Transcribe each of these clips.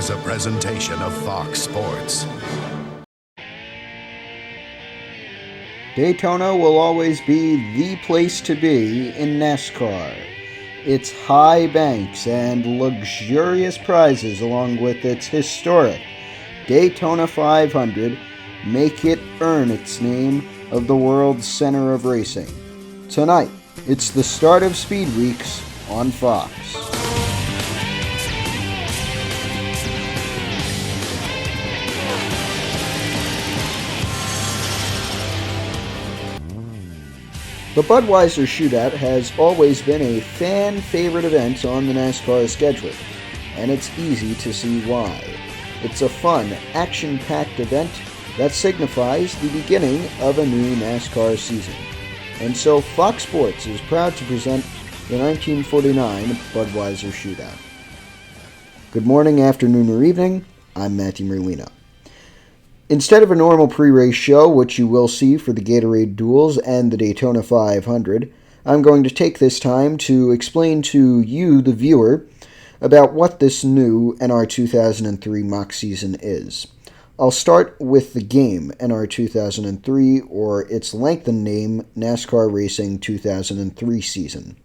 is a presentation of Fox Sports. Daytona will always be the place to be in NASCAR. Its high banks and luxurious prizes, along with its historic Daytona 500, make it earn its name of the world's center of racing. Tonight, it's the start of Speed Weeks on Fox. The Budweiser Shootout has always been a fan-favorite event on the NASCAR schedule, and it's easy to see why. It's a fun, action-packed event that signifies the beginning of a new NASCAR season. And so Fox Sports is proud to present the 1949 Budweiser Shootout. Good morning, afternoon, or evening. I'm Matthew Merlino. Instead of a normal pre-race show, which you will see for the Gatorade Duels and the Daytona 500, I'm going to take this time to explain to you, the viewer, about what this new NR 2003 mock season is. I'll start with the game NR 2003, or its lengthened name, NASCAR Racing 2003 season.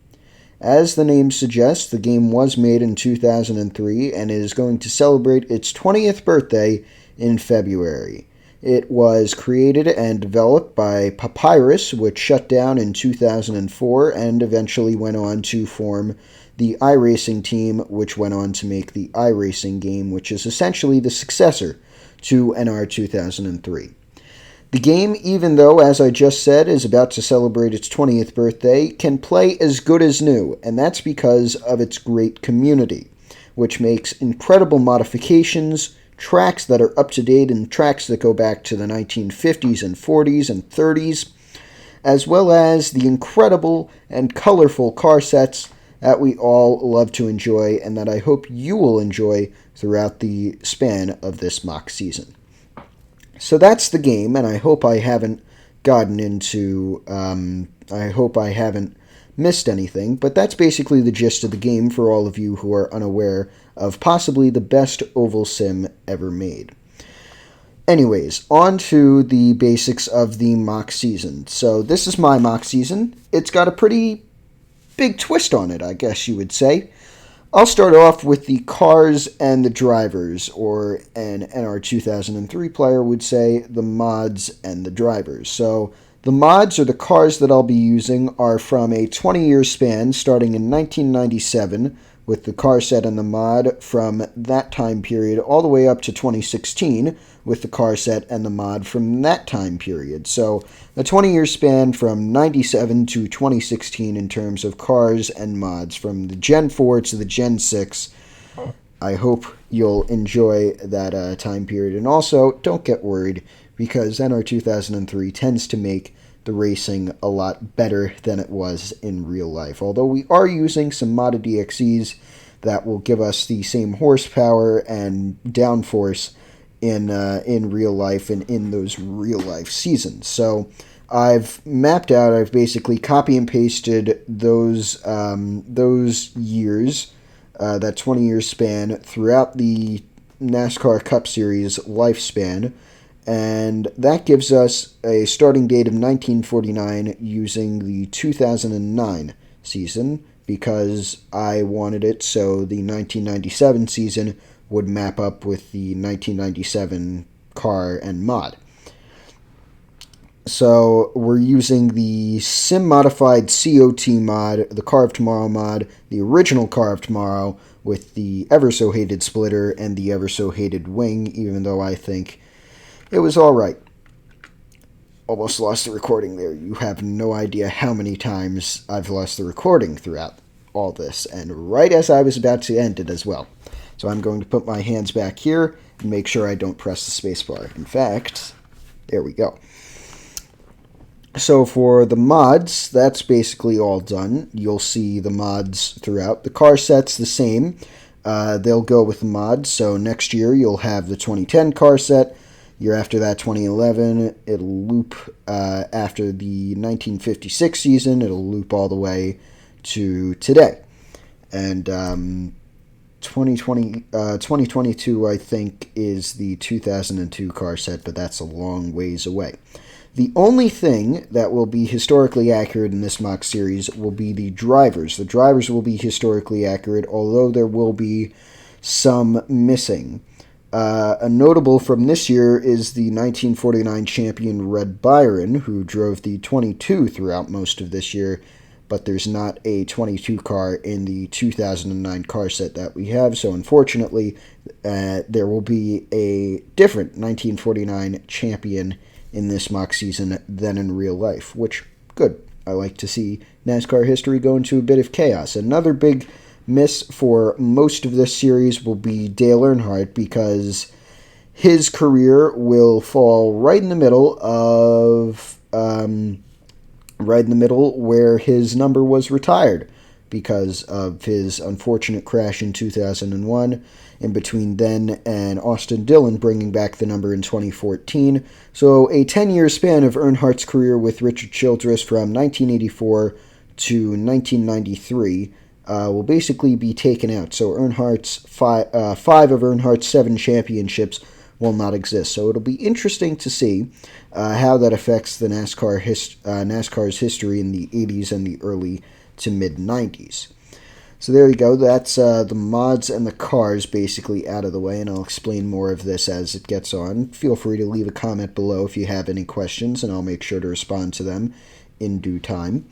As the name suggests, the game was made in 2003 and is going to celebrate its 20th birthday in February. It was created and developed by Papyrus, which shut down in 2004 and eventually went on to form the iRacing team, which went on to make the iRacing game, which is essentially the successor to NR 2003. The game, even though, as I just said, is about to celebrate its 20th birthday, can play as good as new, and that's because of its great community, which makes incredible modifications, tracks that are up to date, and tracks that go back to the 1950s and 40s and 30s, as well as the incredible and colorful car sets that we all love to enjoy and that I hope you will enjoy throughout the span of this mock season. So that's the game, and I hope I haven't missed anything, but that's basically the gist of the game for all of you who are unaware of possibly the best oval sim ever made. Anyways, on to the basics of the mock season. So this is my mock season. It's got a pretty big twist on it, I guess you would say. I'll start off with the cars and the drivers, or an NR 2003 player would say the mods and the drivers. So the mods, or the cars that I'll be using, are from a 20-year span starting in 1997 with the car set and the mod from that time period all the way up to 2016 with the car set and the mod from that time period. So a 20-year span from 97 to 2016 in terms of cars and mods from the Gen 4 to the Gen 6. I hope you'll enjoy that time period. And also, don't get worried, because NR 2003 tends to make the racing a lot better than it was in real life. Although we are using some modded DXEs that will give us the same horsepower and downforce in real life and in those real life seasons. So I've basically copy and pasted those years, that 20-year span throughout the NASCAR Cup Series lifespan. And that gives us a starting date of 1949 using the 2009 season, because I wanted it so the 1997 season would map up with the 1997 car and mod. So we're using the sim-modified COT mod, the Car of Tomorrow mod, the original Car of Tomorrow with the ever-so-hated splitter and the ever-so-hated wing, even though I think it was all right. Almost lost the recording there. You have no idea how many times I've lost the recording throughout all this, and right as I was about to end it as well. So I'm going to put my hands back here and make sure I don't press the spacebar. In fact, there we go. So for the mods, that's basically all done. You'll see the mods throughout. The car set's the same. They'll go with the mods. So next year you'll have the 2010 car set. Year after that, 2011, it'll loop after the 1956 season. It'll loop all the way to today. And 2022, I think, is the 2002 car set, but that's a long ways away. The only thing that will be historically accurate in this mock series will be the drivers. The drivers will be historically accurate, although there will be some missing. A notable from this year is the 1949 champion Red Byron, who drove the 22 throughout most of this year, but there's not a 22 car in the 2009 car set that we have, so unfortunately there will be a different 1949 champion in this mock season than in real life, which, good. I like to see NASCAR history go into a bit of chaos. Another big miss for most of this series will be Dale Earnhardt, because his career will fall right in the middle of where his number was retired because of his unfortunate crash in 2001, in between then and Austin Dillon bringing back the number in 2014. So a 10-year span of Earnhardt's career with Richard Childress from 1984 to 1993 will basically be taken out. So Earnhardt's five of Earnhardt's 7 championships will not exist. So it'll be interesting to see how that affects the NASCAR's history in the 80s and the early to mid-90s. So there you go. That's the mods and the cars basically out of the way, and I'll explain more of this as it gets on. Feel free to leave a comment below if you have any questions, and I'll make sure to respond to them in due time.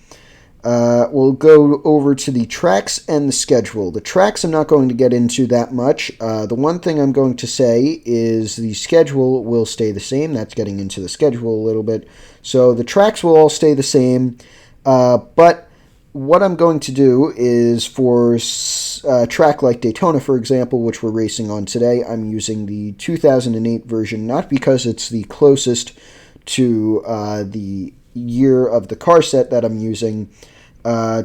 We'll go over to the tracks and the schedule. The tracks I'm not going to get into that much. The one thing I'm going to say is the schedule will stay the same. That's getting into the schedule a little bit. So the tracks will all stay the same, but what I'm going to do is for a track like Daytona, for example, which we're racing on today, I'm using the 2008 version, not because it's the closest to the year of the car set that I'm using,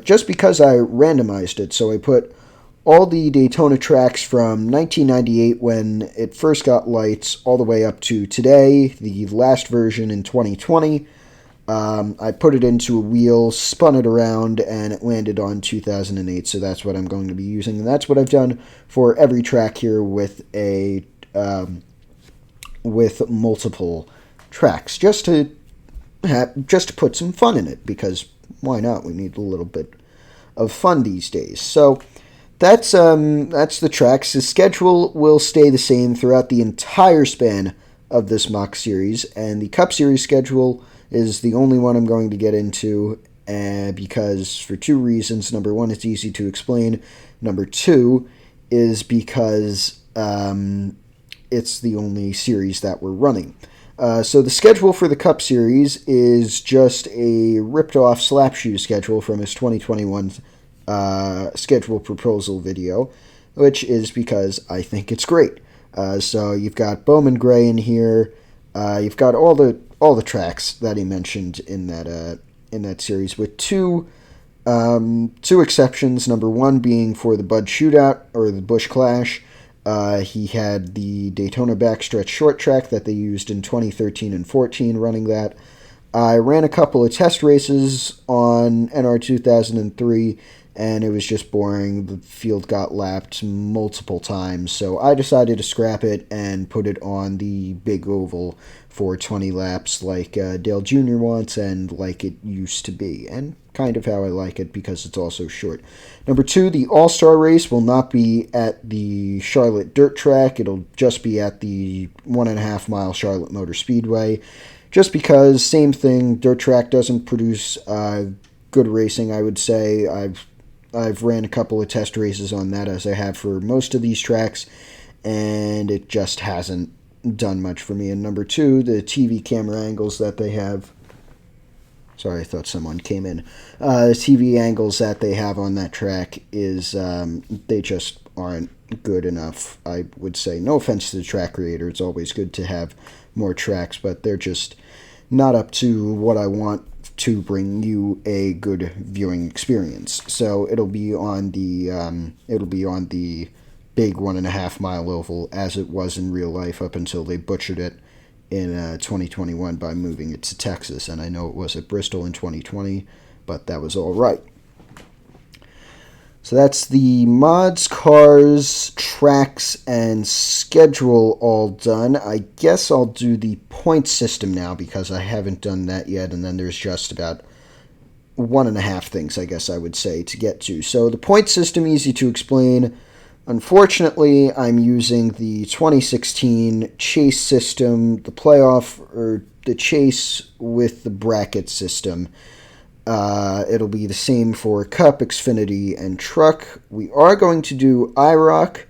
just because I randomized it. So I put all the Daytona tracks from 1998 when it first got lights all the way up to today, the last version in 2020. I put it into a wheel, spun it around, and it landed on 2008, so that's what I'm going to be using. And that's what I've done for every track here with multiple tracks, just to put some fun in it, because why not? We need a little bit of fun these days. So that's the tracks. The schedule will stay the same throughout the entire span of this mock series, and the Cup Series schedule is the only one I'm going to get into, because for 2 reasons. Number 1, it's easy to explain. Number 2 is because it's the only series that we're running. So the schedule for the Cup Series is just a ripped-off Slapshoe schedule from his 2021 schedule proposal video, which is because I think it's great. So you've got Bowman Gray in here. You've got all the tracks that he mentioned in that series, with two exceptions. Number 1 being for the Bud Shootout, or the Busch Clash. He had the Daytona backstretch short track that they used in 2013 and 14 running that. I ran a couple of test races on NR 2003, and it was just boring. The field got lapped multiple times, so I decided to scrap it and put it on the big oval for 20 laps like Dale Jr. wants and like it used to be, and kind of how I like it because it's also short. Number 2, the All-Star race will not be at the Charlotte Dirt Track. It'll just be at the 1.5 mile Charlotte Motor Speedway, just because, same thing, dirt track doesn't produce good racing, I would say. I've ran a couple of test races on that, as I have for most of these tracks, and it just hasn't done much for me. And number 2, the TV camera angles that they have. Sorry, I thought someone came in. The TV angles that they have on that track is, they just aren't good enough, I would say. No offense to the track creator, it's always good to have more tracks, but they're just not up to what I want to bring you a good viewing experience. So it'll be on the big 1.5 mile oval as it was in real life up until they butchered it in 2021 by moving it to Texas. And I know it was at Bristol in 2020, but that was all right. So that's the mods, cars, tracks, and schedule all done. I guess I'll do the point system now because I haven't done that yet, and then there's just about 1.5 things, I guess I would say, to get to. So the point system, easy to explain. Unfortunately, I'm using the 2016 chase system, the playoff, or the chase with the bracket system. It'll be the same for Cup, Xfinity, and Truck. We are going to do IROC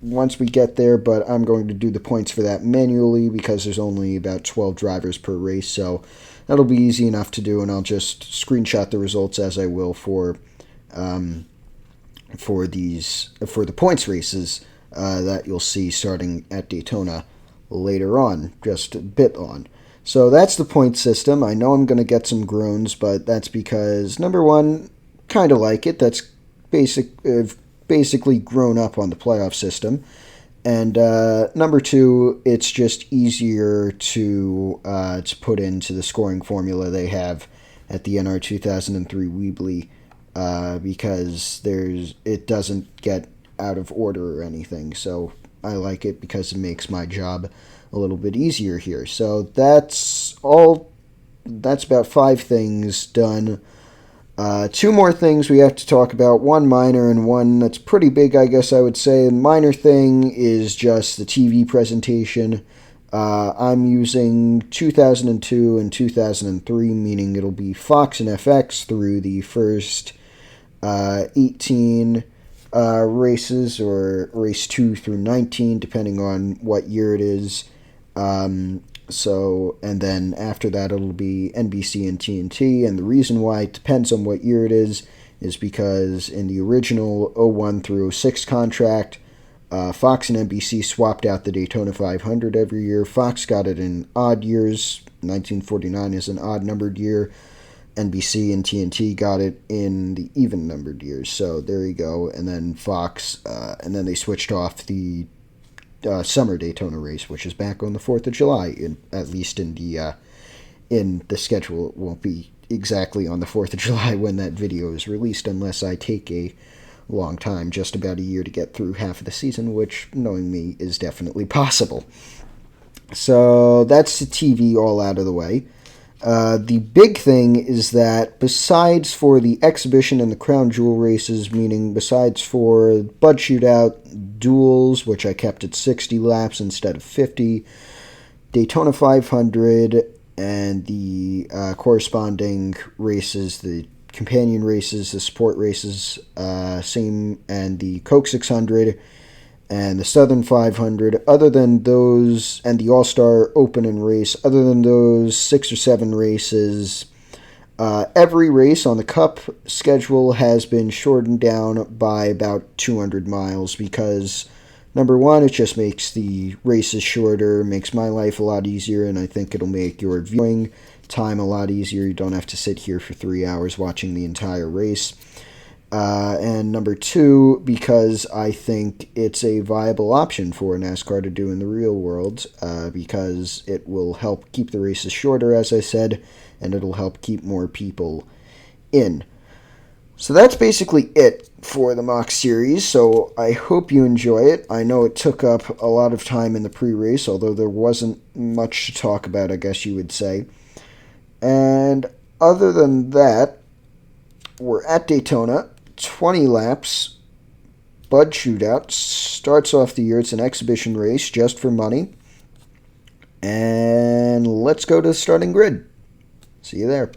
once we get there, but I'm going to do the points for that manually because there's only about 12 drivers per race, so that'll be easy enough to do, and I'll just screenshot the results as I will for the points races that you'll see starting at Daytona later on, just a bit on. So that's the point system. I know I'm going to get some groans, but that's because, number one, kind of like it. That's basically grown up on the playoff system. And number two, it's just easier to put into the scoring formula they have at the NR 2003 Weebly because it doesn't get out of order or anything. So I like it because it makes my job a little bit easier here. So that's all. That's about 5 things done. 2 more things we have to talk about. One minor and one that's pretty big, I guess I would say. The minor thing is just the TV presentation. I'm using 2002 and 2003, meaning it'll be Fox and FX through the first 18 races, or race 2 through 19, depending on what year it is. And then after that it'll be NBC and TNT, and the reason why it depends on what year it is because in the original 01 through 06 contract, Fox and NBC swapped out the Daytona 500 every year. Fox got it in odd years. 1949 is an odd-numbered year. NBC and TNT got it in the even-numbered years. So there you go. And then Fox, and then they switched off the summer Daytona race, which is back on the 4th of July, at least in the schedule. It won't be exactly on the 4th of July when that video is released, unless I take a long time, just about a year, to get through half of the season, which, knowing me, is definitely possible. So that's the TV all out of the way. The big thing is that besides for the exhibition and the crown jewel races, meaning besides for Bud Shootout, duels, which I kept at 60 laps instead of 50, Daytona 500, and the corresponding races, the companion races, the sport races, same, and the Coke 600, and the Southern 500, other than those, and the All-Star Open and race, other than those 6 or 7 races, every race on the Cup schedule has been shortened down by about 200 miles because, number one, it just makes the races shorter, makes my life a lot easier, and I think it'll make your viewing time a lot easier. You don't have to sit here for 3 hours watching the entire race. And number two, because I think it's a viable option for NASCAR to do in the real world, because it will help keep the races shorter, as I said, and it'll help keep more people in. So that's basically it for the mock series, so I hope you enjoy it. I know it took up a lot of time in the pre-race, although there wasn't much to talk about, I guess you would say. And other than that, we're at Daytona. 20 laps, Bud Shootout, starts off the year. It's an exhibition race just for money. And let's go to the starting grid. See you there.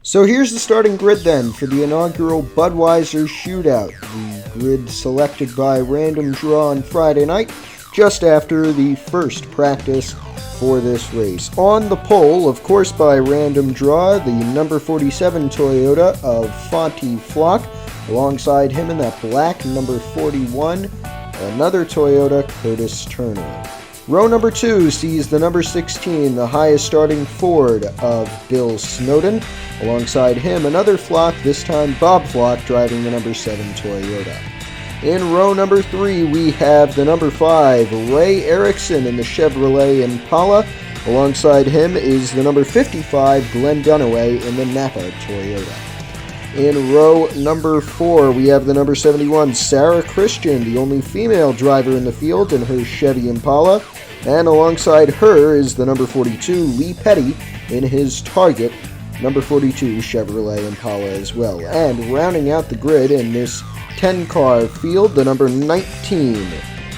So here's the starting grid then for the inaugural Budweiser Shootout. The grid selected by random draw on Friday night, just after the first practice for this race. On the pole, of course by random draw, the number 47 Toyota of Fonty Flock. Alongside him in that black number 41, another Toyota, Curtis Turner. Row number 2 sees the number 16, the highest starting Ford of Bill Snowden. Alongside him, another Flock, this time Bob Flock, driving the number 7 Toyota. In row number 3, we have the number 5, Ray Erickson in the Chevrolet Impala. Alongside him is the number 55, Glenn Dunaway in the Napa Toyota. In row number 4, we have the number 71, Sarah Christian, the only female driver in the field in her Chevy Impala. And alongside her is the number 42, Lee Petty, in his Target number 42 Chevrolet Impala as well. And rounding out the grid in this 10-car field, the number 19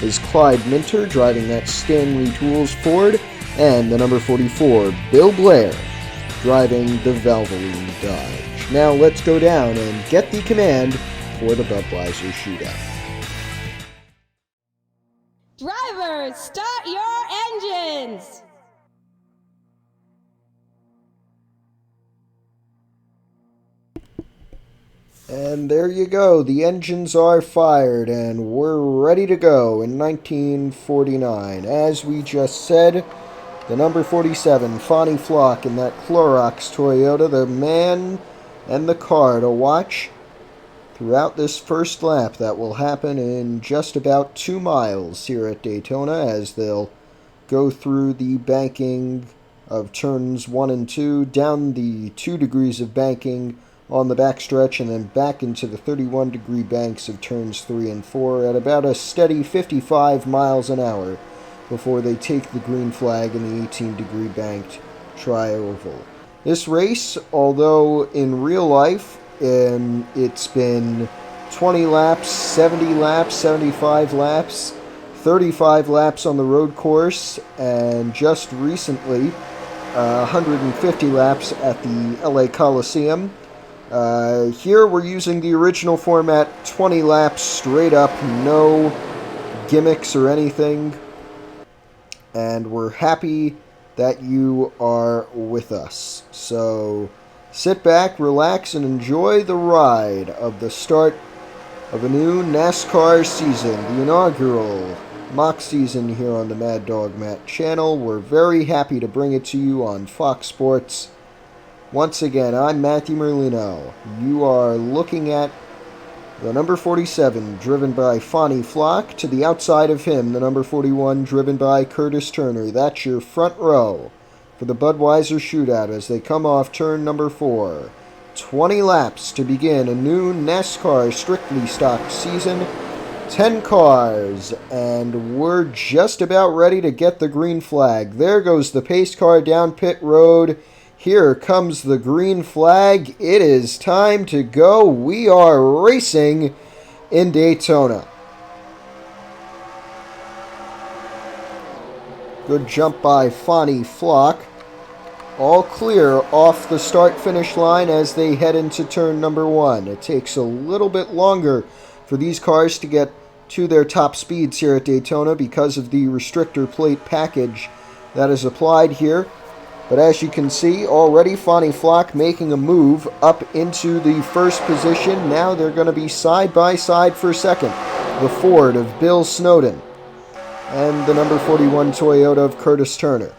is Clyde Minter, driving that Stanley Tools Ford. And the number 44, Bill Blair, driving the Valvoline Dodge. Now let's go down and get the command for the Budweiser Shootout. Drivers, start your engines! And there you go. The engines are fired and we're ready to go in 1949. As we just said, the number 47, Fonnie Flock, in that Clorox Toyota, the man and the car to watch throughout this first lap that will happen in just about 2 miles here at Daytona, as they'll go through the banking of turns 1 and 2, down the 2 degrees of banking on the backstretch, and then back into the 31-degree banks of turns 3 and 4 at about a steady 55 miles an hour before they take the green flag in the 18-degree banked tri-oval. This race, although in real life it's been 20 laps, 70 laps, 75 laps, 35 laps on the road course, and just recently 150 laps at the LA Coliseum. Here we're using the original format, 20 laps straight up, no gimmicks or anything, and we're happy that you are with us. So sit back, relax, and enjoy the ride of the start of a new NASCAR season, the inaugural mock season here on the Mad Dog Matt channel. We're very happy to bring it to you on Fox Sports. Once again, I'm Matthew Merlino. You are looking at the number 47, driven by Fonnie Flock. To the outside of him, the number 41, driven by Curtis Turner. That's your front row for the Budweiser Shootout as they come off turn number 4. 20 laps to begin a new NASCAR strictly stock season. 10 cars, and we're just about ready to get the green flag. There goes the pace car down pit road. Here comes the green flag. It is time to go. We are racing in Daytona. Good jump by Fonnie Flock. All clear off the start-finish line as they head into turn number 1. It takes a little bit longer for these cars to get to their top speeds here at Daytona because of the restrictor plate package that is applied here. But as you can see, already Fonnie Flock making a move up into the first position. Now they're going to be side by side for second. The Ford of Bill Snowden and the number 41 Toyota of Curtis Turner.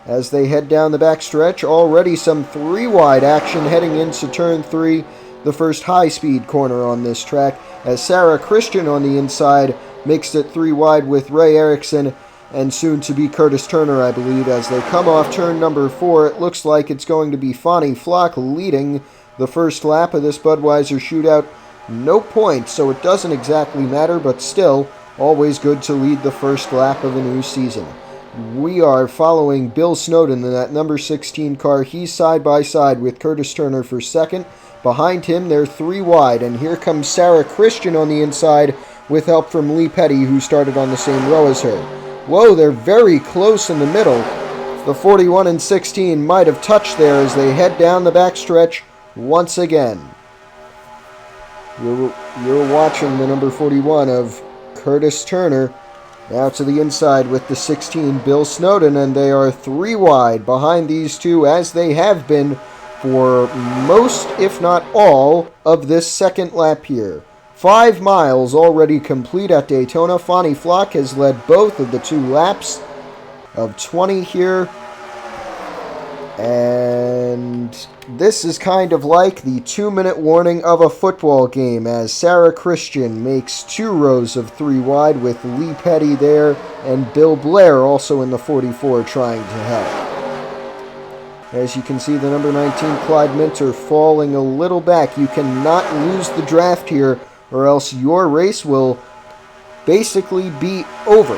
As they head down the backstretch, already some 3-wide action heading into turn 3, the first high-speed corner on this track, as Sarah Christian on the inside makes it 3-wide with Ray Erickson and soon to be Curtis Turner, I believe. As they come off turn number 4, it looks like it's going to be Fonnie Flock leading the first lap of this Budweiser Shootout. No points, so it doesn't exactly matter, but still, always good to lead the first lap of a new season. We are following Bill Snowden in that number 16 car. He's side by side with Curtis Turner for second. Behind him, they're 3-wide, and here comes Sarah Christian on the inside with help from Lee Petty, who started on the same row as her. Whoa, they're very close in the middle. The 41 and 16 might have touched there as they head down the backstretch once again. You're watching the number 41 of Curtis Turner now to the inside with the 16 Bill Snowden, and they are 3-wide behind these two as they have been for most, if not all, of this second lap here. 5 miles already complete at Daytona. Fonnie Flock has led both of the 2 laps of 20 here. And this is kind of like the 2-minute warning of a football game as Sarah Christian makes 2 rows of 3-wide with Lee Petty there and Bill Blair also in the 44 trying to help. As you can see, the number 19 Clyde Minter falling a little back. You cannot lose the draft here, or else your race will basically be over.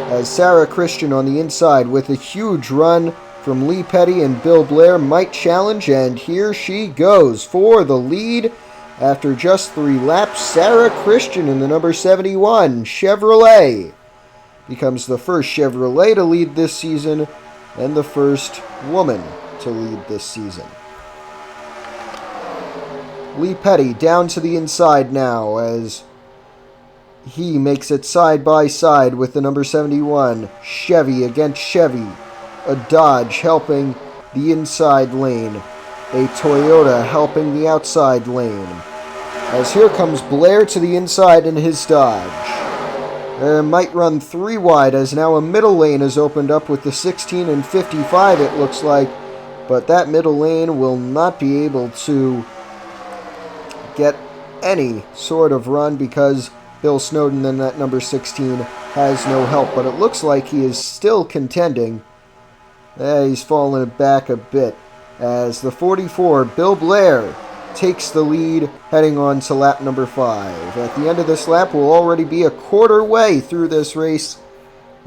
As Sarah Christian on the inside with a huge run from Lee Petty and Bill Blair might challenge, and here she goes for the lead. After just 3 laps, Sarah Christian in the number 71 Chevrolet becomes the first Chevrolet to lead this season and the first woman to lead this season. Lee Petty down to the inside now as he makes it side by side with the number 71 Chevy against Chevy. A Dodge helping the inside lane. A Toyota helping the outside lane. As here comes Blair to the inside in his Dodge. Might run 3 wide as now a middle lane is opened up with the 16 and 55 it looks like. But that middle lane will not be able to get any sort of run because Bill Snowden in that number 16 has no help. But it looks like he is still contending. He's fallen back a bit as the 44, Bill Blair, takes the lead heading on to lap number 5. At the end of this lap, we'll already be a quarter way through this race.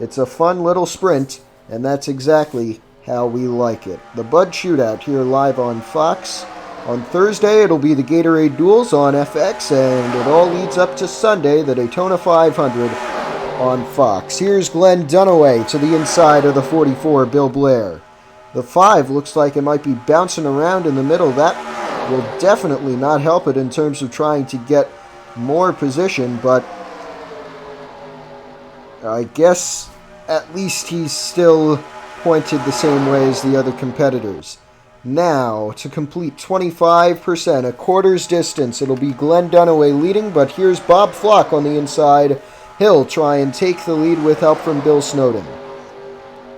It's a fun little sprint, and that's exactly how we like it. The Bud Shootout here live on Fox. On Thursday, it'll be the Gatorade Duels on FX, and it all leads up to Sunday, the Daytona 500 on Fox. Here's Glenn Dunaway to the inside of the 44, Bill Blair. The 5 looks like it might be bouncing around in the middle. That will definitely not help it in terms of trying to get more position, but I guess at least he's still pointed the same way as the other competitors. Now, to complete 25%, a quarter's distance, it'll be Glenn Dunaway leading, but here's Bob Flock on the inside. He'll try and take the lead with help from Bill Snowden.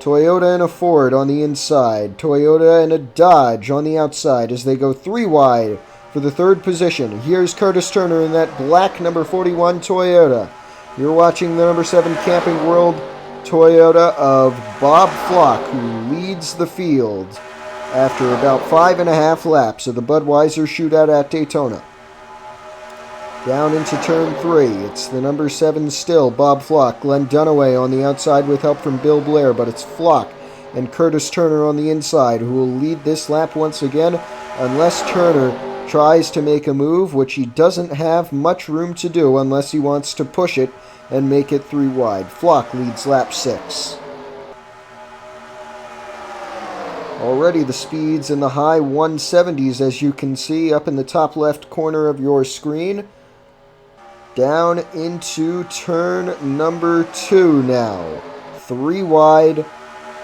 Toyota and a Ford on the inside. Toyota and a Dodge on the outside as they go 3 wide for the 3rd position. Here's Curtis Turner in that black number 41 Toyota. You're watching the number 7 Camping World Toyota of Bob Flock, who leads the field after about 5.5 laps of the Budweiser Shootout at Daytona. Down into turn 3, it's the number 7 still, Bob Flock. Glenn Dunaway on the outside with help from Bill Blair, but it's Flock and Curtis Turner on the inside who will lead this lap once again, unless Turner tries to make a move, which he doesn't have much room to do unless he wants to push it and make it 3 wide. Flock leads lap 6. Already the speeds in the high 170s, as you can see up in the top left corner of your screen. Down into turn number 2 now. 3 wide,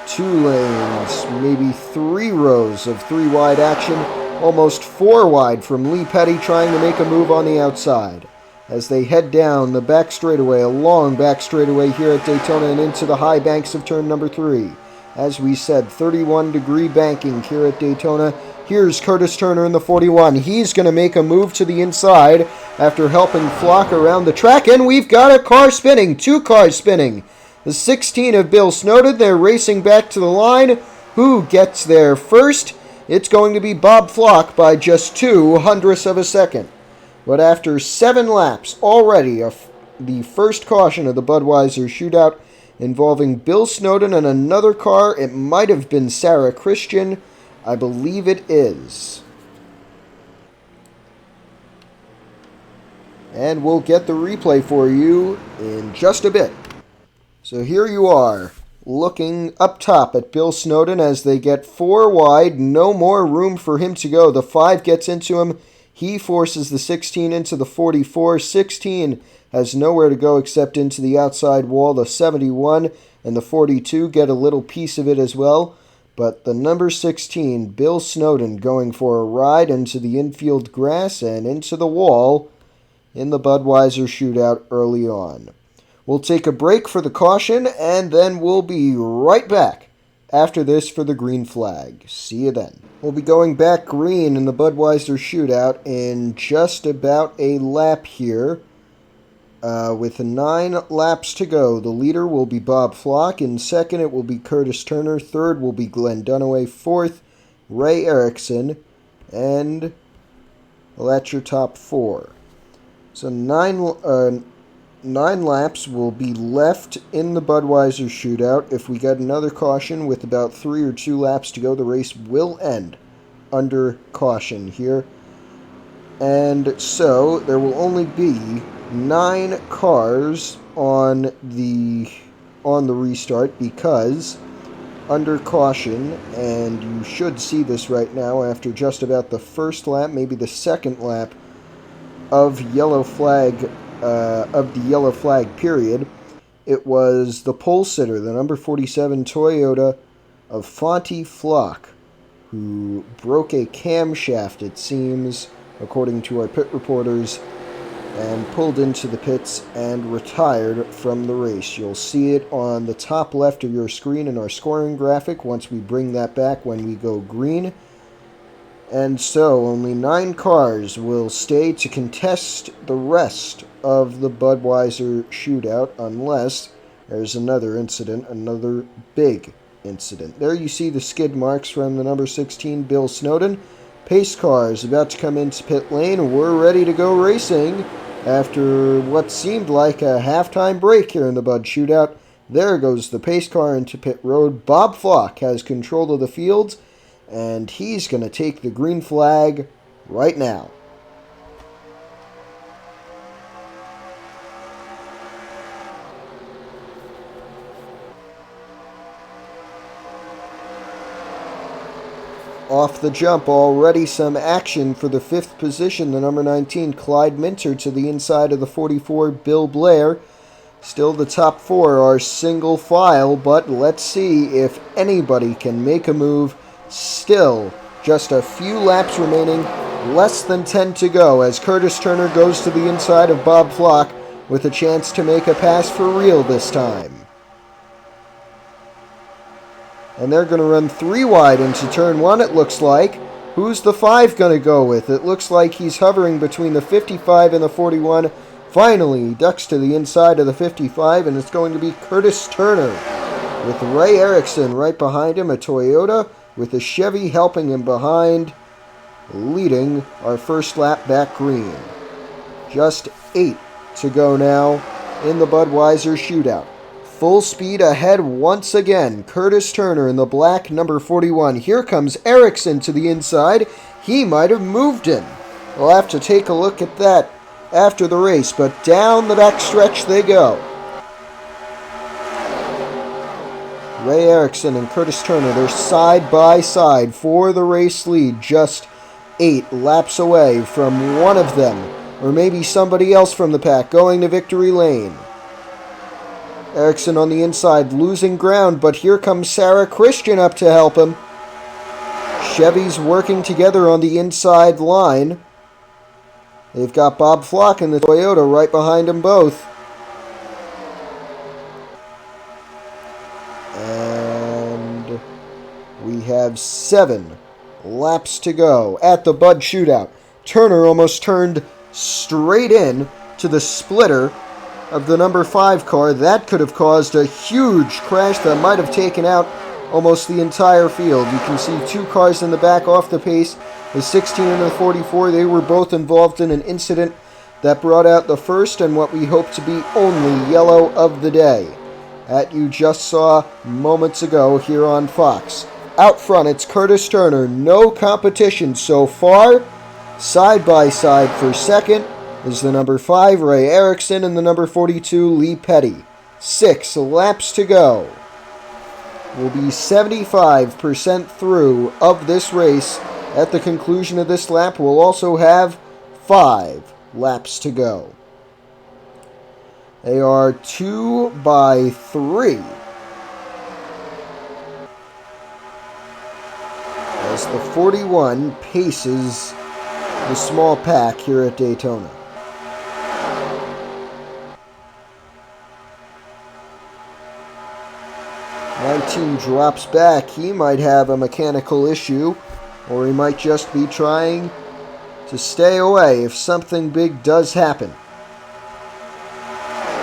2 lanes, maybe 3 rows of 3 wide action. Almost 4 wide from Lee Petty trying to make a move on the outside. As they head down the back straightaway, a long back straightaway here at Daytona and into the high banks of turn number 3. As we said, 31-degree banking here at Daytona. Here's Curtis Turner in the 41. He's going to make a move to the inside after helping Flock around the track. And we've got a car spinning. 2 cars spinning. The 16 of Bill Snowden. They're racing back to the line. Who gets there first? It's going to be Bob Flock by just 0.02 of a second. But after 7 laps already, the first caution of the Budweiser Shootout involving Bill Snowden and another car. It might have been Sarah Christian. I believe it is. And we'll get the replay for you in just a bit. So here you are, looking up top at Bill Snowden as they get 4 wide. No more room for him to go. The 5 gets into him. He forces the 16 into the 44. 16 has nowhere to go except into the outside wall. The 71 and the 42 get a little piece of it as well. But the number 16, Bill Snowden, going for a ride into the infield grass and into the wall in the Budweiser Shootout early on. We'll take a break for the caution, and then we'll be right back after this for the green flag. See you then. We'll be going back green in the Budweiser Shootout in just about a lap here. With 9 laps to go, the leader will be Bob Flock. In second, it will be Curtis Turner. Third will be Glenn Dunaway. Fourth, Ray Erickson, and well, that's your top 4. So 9 laps will be left in the Budweiser Shootout. If we get another caution with about 3 or 2 laps to go, the race will end under caution here. And so there will only be 9 cars on the restart because under caution, and you should see this right now after just about the first lap, maybe the second lap of the yellow flag period. It was the pole sitter, the number 47 Toyota of Fonty Flock, who broke a camshaft, it seems, according to our pit reporters, and pulled into the pits and retired from the race. You'll see it on the top left of your screen in our scoring graphic once we bring that back when we go green. And so only 9 cars will stay to contest the rest of the Budweiser Shootout unless there's another incident, another big incident. There you see the skid marks from the number 16 Bill Snowden. Pace car is about to come into pit lane. We're ready to go racing after what seemed like a halftime break here in the Bud Shootout. There goes the pace car into pit road. Bob Flock has control of the fields, and he's going to take the green flag right now. Off the jump, already some action for the 5th position. The number 19, Clyde Minter, to the inside of the 44, Bill Blair. Still the top 4 are single file, but let's see if anybody can make a move. Still just a few laps remaining, less than 10 to go, as Curtis Turner goes to the inside of Bob Flock with a chance to make a pass for real this time. And they're going to run 3 wide into turn 1, it looks like. Who's the 5 going to go with? It looks like he's hovering between the 55 and the 41. Finally, he ducks to the inside of the 55, and it's going to be Curtis Turner with Ray Erickson right behind him, a Toyota, with a Chevy helping him behind, leading our first lap back green. Just 8 to go now in the Budweiser Shootout. Full speed ahead once again. Curtis Turner in the black number 41. Here comes Erickson to the inside. He might have moved him. We'll have to take a look at that after the race, but down the back stretch they go. Ray Erickson and Curtis Turner, they're side by side for the race lead, just 8 laps away from one of them, or maybe somebody else from the pack going to victory lane. Erickson on the inside, losing ground, but here comes Sarah Christian up to help him. Chevys working together on the inside line. They've got Bob Flock and the Toyota right behind them both. And we have 7 laps to go at the Bud Shootout. Turner almost turned straight in to the splitter of the number 5 car. That could have caused a huge crash that might have taken out almost the entire field. You can see 2 cars in the back off the pace. The 16 and the 44, they were both involved in an incident that brought out the first and what we hope to be only yellow of the day, that you just saw moments ago here on Fox. Out front, it's Curtis Turner. No competition so far. Side by side for second is the number 5, Ray Erickson, and the number 42, Lee Petty. 6 laps to go. We'll be 75% through of this race. At the conclusion of this lap, we'll also have 5 laps to go. They are 2 by 3. As the 41 paces the small pack here at Daytona. 19 drops back. He might have a mechanical issue, or he might just be trying to stay away if something big does happen.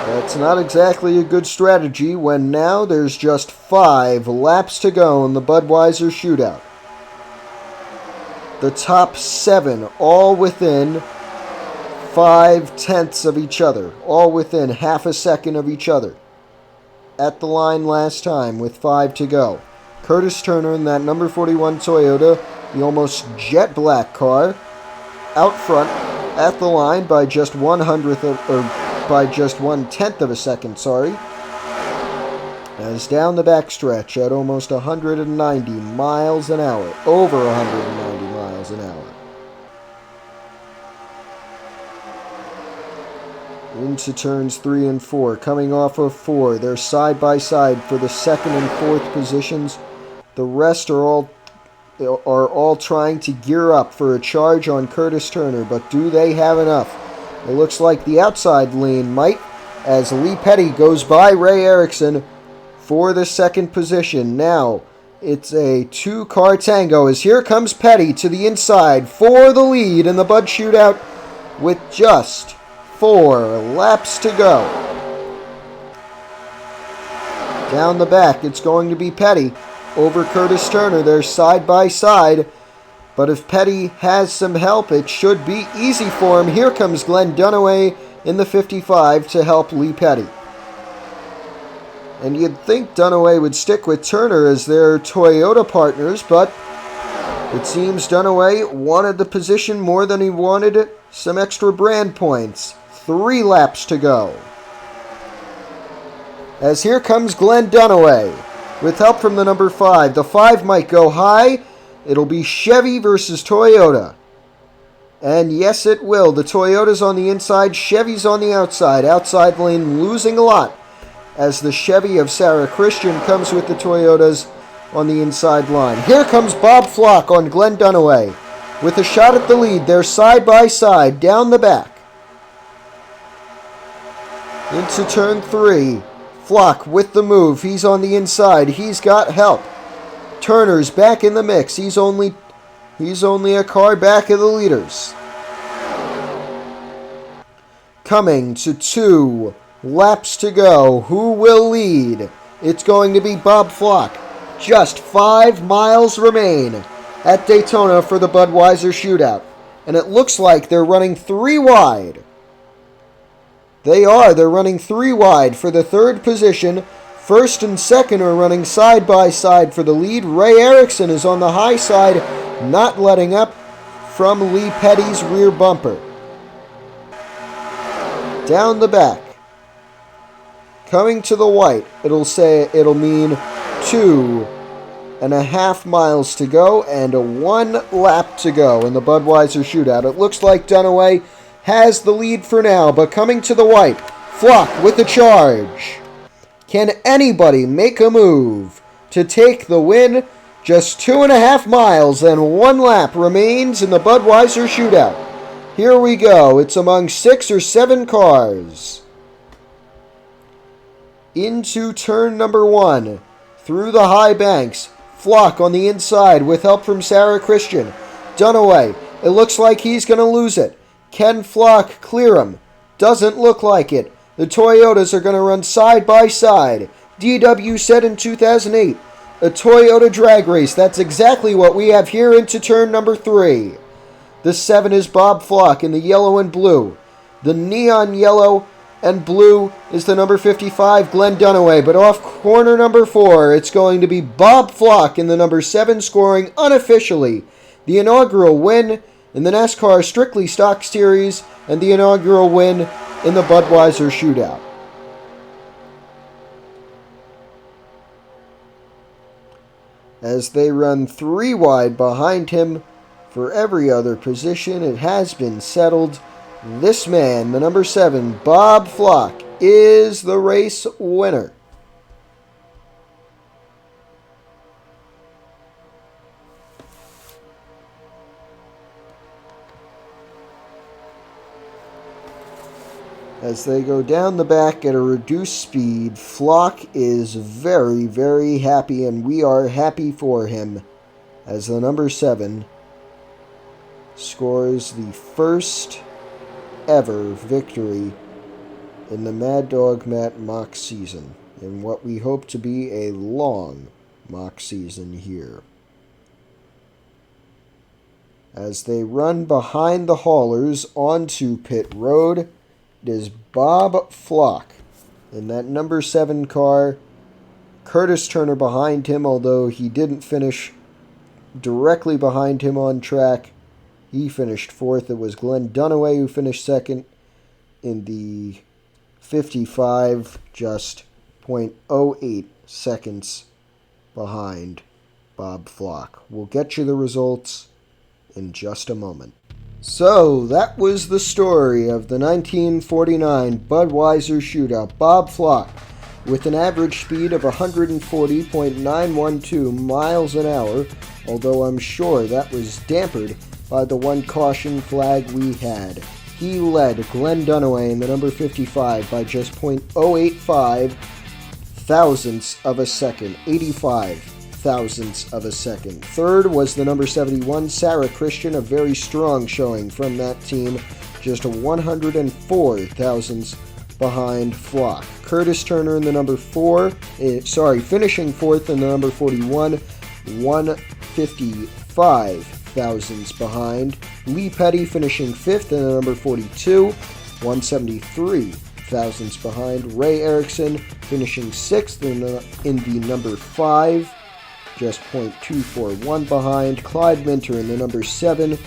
That's not exactly a good strategy when now there's just 5 laps to go in the Budweiser Shootout. The top 7 all within 5/10 of each other, all within half a second of each other. At the line last time with 5 to go. Curtis Turner in that number 41 Toyota, the almost jet black car, out front at the line by just 1/10 of a second, as down the backstretch at almost 190 miles an hour, over 190 miles an hour. Into turns 3 and 4, coming off of 4. They're side by side for the 2nd and 4th positions. The rest are all trying to gear up for a charge on Curtis Turner, but do they have enough? It looks like the outside lean might, as Lee Petty goes by Ray Erickson for the 2nd position. Now it's a 2-car tango as here comes Petty to the inside for the lead in the Bud Shootout with just 4 laps to go. Down the back, it's going to be Petty over Curtis Turner. They're side by side, but if Petty has some help, it should be easy for him. Here comes Glenn Dunaway in the 55 to help Lee Petty. And you'd think Dunaway would stick with Turner as their Toyota partners, but it seems Dunaway wanted the position more than he wanted some extra brand points. 3 laps to go. As here comes Glenn Dunaway with help from the number 5. The 5 might go high. It'll be Chevy versus Toyota. And yes, it will. The Toyota's on the inside, Chevy's on the outside. Outside lane losing a lot as the Chevy of Sarah Christian comes with the Toyotas on the inside line. Here comes Bob Flock on Glenn Dunaway with a shot at the lead. They're side by side down the back. Into turn 3. Flock with the move. He's on the inside. He's got help. Turner's back in the mix. He's only a car back of the leaders. Coming to 2 laps to go. Who will lead? It's going to be Bob Flock. Just 5 miles remain at Daytona for the Budweiser Shootout. And it looks like they're running 3 wide. They're running 3 wide for the 3rd position. 1st and 2nd are running side by side for the lead. Ray Erickson is on the high side, not letting up from Lee Petty's rear bumper. Down the back. Coming to the white, it'll mean 2.5 miles to go and 1 lap to go in the Budweiser Shootout. It looks like Dunaway has the lead for now, but coming to the white, Flock with the charge. Can anybody make a move to take the win? Just 2.5 miles and 1 lap remains in the Budweiser Shootout. Here we go. It's among 6 or 7 cars. Into turn number 1. Through the high banks. Flock on the inside with help from Sarah Christian. Dunaway. It looks like he's going to lose it. Can Flock clear him? Doesn't look like it. The Toyotas are going to run side by side. DW said in 2008, a Toyota drag race. That's exactly what we have here into turn number 3. The 7 is Bob Flock in the yellow and blue. The neon yellow and blue is the number 55, Glenn Dunaway. But off corner number 4, it's going to be Bob Flock in the number 7, scoring unofficially the inaugural win in the NASCAR Strictly Stock Series and the inaugural win in the Budweiser Shootout. As they run 3 wide behind him for every other position, it has been settled. This man, the number 7, Bob Flock, is the race winner. As they go down the back at a reduced speed, Flock is very, very happy, and we are happy for him, as the number 7 scores the first ever victory in the Mad Dog Matt mock season, in what we hope to be a long mock season here. as they run behind the haulers onto pit road. It is Bob Flock in that number 7 car. Curtis Turner behind him, although he didn't finish directly behind him on track. He finished 4th. It was Glenn Dunaway who finished 2nd in the 55, just 0.08 seconds behind Bob Flock. We'll get you the results in just a moment. So, that was the story of the 1949 Budweiser Shootout. Bob Flock, with an average speed of 140.912 miles an hour, although I'm sure that was dampened by the one caution flag we had. He led Glenn Dunaway in the number 55 by just 0.085 thousandths of a second, 85 thousandths of a second. Third was the number 71, Sarah Christian, a very strong showing from that team, just 104 thousandths behind Flock. Curtis Turner in the number finishing 4th in the number 41, 155 thousandths behind. Lee Petty finishing 5th in the number 42, 173 thousandths behind. Ray Erickson finishing 6th in the number 5, just 0.241 behind. Clyde Minter in the number finishing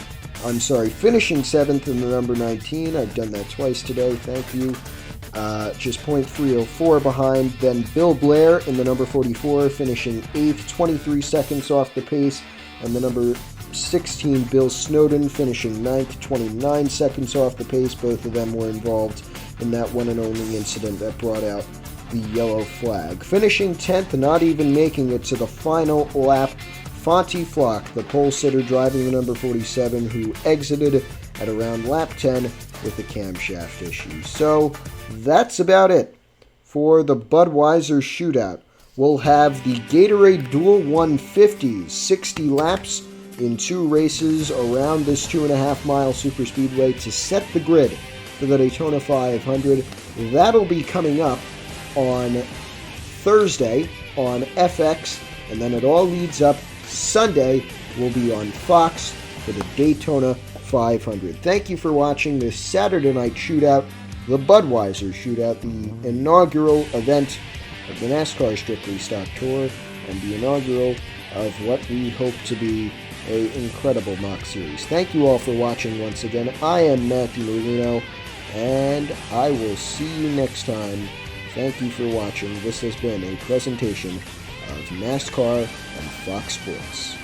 7th in the number 19. I've done that twice today, thank you. Just 0.304 behind. Then Bill Blair in the number 44, finishing 8th, 23 seconds off the pace. And the number 16, Bill Snowden, finishing 9th, 29 seconds off the pace. Both of them were involved in that one and only incident that brought out the yellow flag. Finishing 10th, not even making it to the final lap, Fonty Flock, the pole sitter driving the number 47, who exited at around lap 10 with a camshaft issue. So that's about it for the Budweiser Shootout. We'll have the Gatorade Dual 150s, 60 laps in 2 races around this 2.5-mile superspeedway to set the grid for the Daytona 500. That'll be coming up on Thursday on FX, and then it all leads up. Sunday will be on Fox for the Daytona 500. Thank you for watching this Saturday night shootout, the Budweiser Shootout, the inaugural event of the NASCAR Strictly Stock Tour, and the inaugural of what we hope to be an incredible mock series. Thank you all for watching once again. I am Matthew Merlino, and I will see you next time. Thank you for watching. This has been a presentation of NASCAR and Fox Sports.